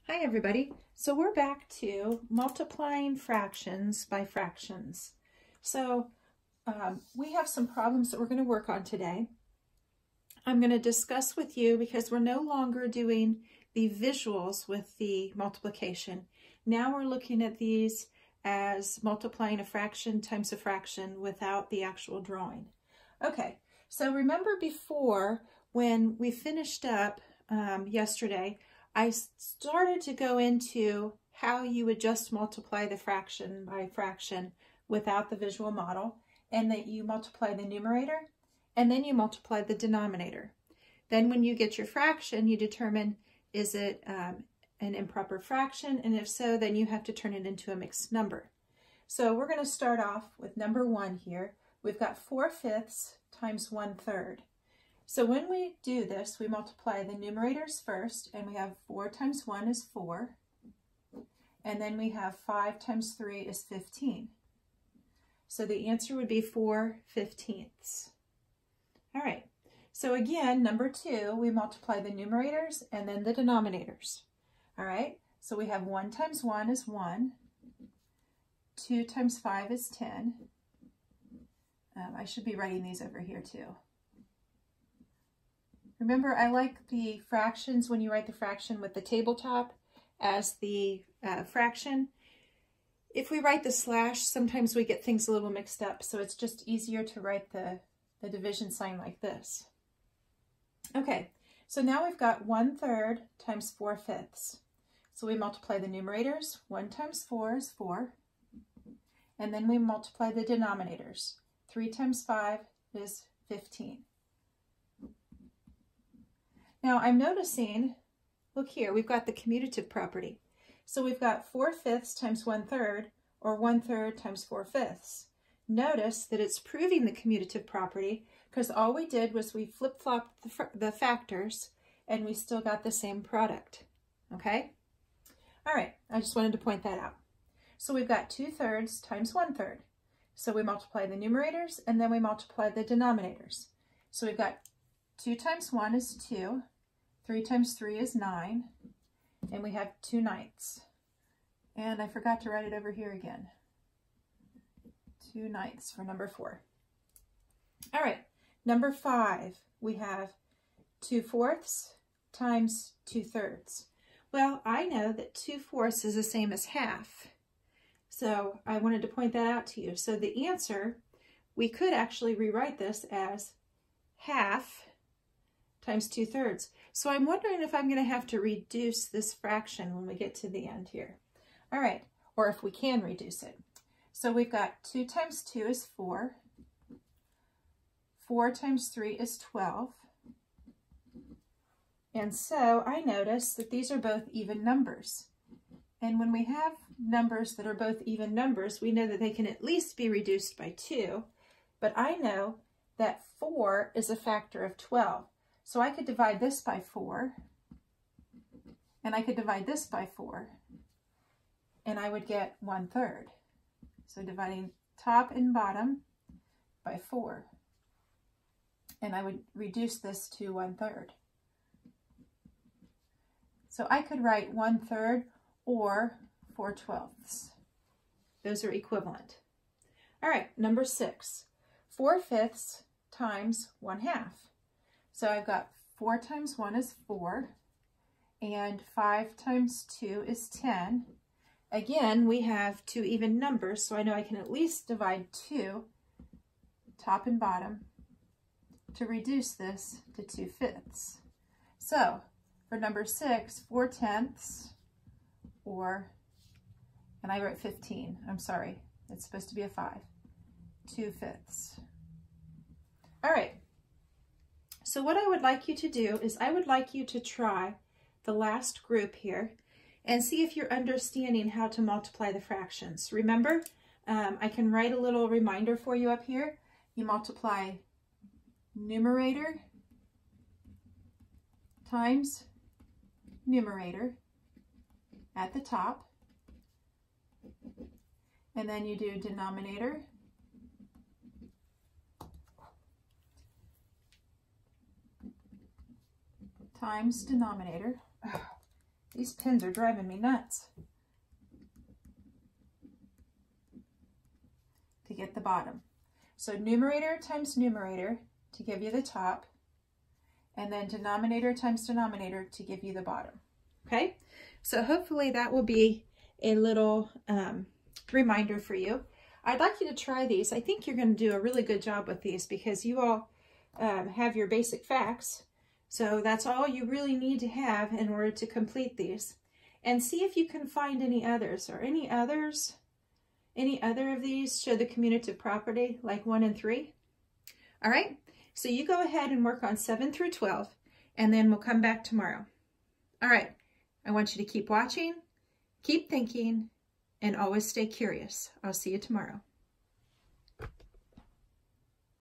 Hi everybody. So we're back to multiplying fractions by fractions. So we have some problems that we're going to work on today. I'm going to discuss with you because we're no longer doing the visuals with the multiplication. Now we're looking at these as multiplying a fraction times a fraction without the actual drawing. Okay, so remember before when we finished up yesterday, I started to go into how you would just multiply the fraction by fraction without the visual model, and that you multiply the numerator and then you multiply the denominator. Then when you get your fraction, you determine is it an improper fraction, and if so, then you have to turn it into a mixed number. So we're going to start off with number 1 here. We've got 4/5 times 1/3. So when we do this, we multiply the numerators first, and we have 4 times 1 is 4, and then we have 5 times 3 is 15. So the answer would be 4/15. All right, so again, number 2, we multiply the numerators and then the denominators. All right, so we have 1 times 1 is 1, 2 times 5 is 10. I should be writing these over here too. Remember, I like the fractions when you write the fraction with the tabletop as the fraction. If we write the slash, sometimes we get things a little mixed up, so it's just easier to write the division sign like this. Okay, so now we've got 1/3 times 4/5. So we multiply the numerators. 1 times 4 is 4. And then we multiply the denominators. 3 times 5 is 15. Now I'm noticing, look here, we've got the commutative property. So we've got 4/5 times 1/3, or 1/3 times 4/5. Notice that it's proving the commutative property because all we did was we flip-flopped the factors and we still got the same product, okay? All right, I just wanted to point that out. So we've got 2/3 times 1/3. So we multiply the numerators and then we multiply the denominators. So we've got 2 times 1 is 2, 3 times 3 is 9, and we have 2/9. And I forgot to write it over here again. 2/9 for number 4. All right, number 5, we have 2/4 times 2/3. Well, I know that 2/4 is the same as half. So I wanted to point that out to you. So the answer, we could actually rewrite this as half times 2/3. So I'm wondering if I'm going to have to reduce this fraction when we get to the end here. All right, or if we can reduce it. So we've got 2 times 2 is 4. 4 times 3 is 12. And so I notice that these are both even numbers. And when we have numbers that are both even numbers, we know that they can at least be reduced by 2. But I know that 4 is a factor of 12. So I could divide this by 4, and I could divide this by 4, and I would get 1/3. So dividing top and bottom by 4, and I would reduce this to 1/3. So I could write 1/3 or 4/12. Those are equivalent. All right, number 6, 4/5 times 1/2. So I've got 4 times 1 is 4, and 5 times 2 is 10. Again, we have 2 even numbers, so I know I can at least divide 2, top and bottom, to reduce this to 2/5. So for number 6, 4/10, or, and I wrote 15, I'm sorry, it's supposed to be a 5, 2/5. All right. So what I would like you to do is I would like you to try the last group here and see if you're understanding how to multiply the fractions. Remember, I can write a little reminder for you up here. You multiply numerator times numerator at the top, and then you do denominator times denominator. These pins are driving me nuts. To get the bottom. So numerator times numerator to give you the top, and then denominator times denominator to give you the bottom. Okay, so hopefully that will be a little reminder for you. I'd like you to try these. I think you're going to do a really good job with these because you all have your basic facts. So that's all you really need to have in order to complete these. And see if you can find any others. Or any others? Any other of these show the commutative property, like 1 and 3? All right, so you go ahead and work on 7 through 12, and then we'll come back tomorrow. All right, I want you to keep watching, keep thinking, and always stay curious. I'll see you tomorrow.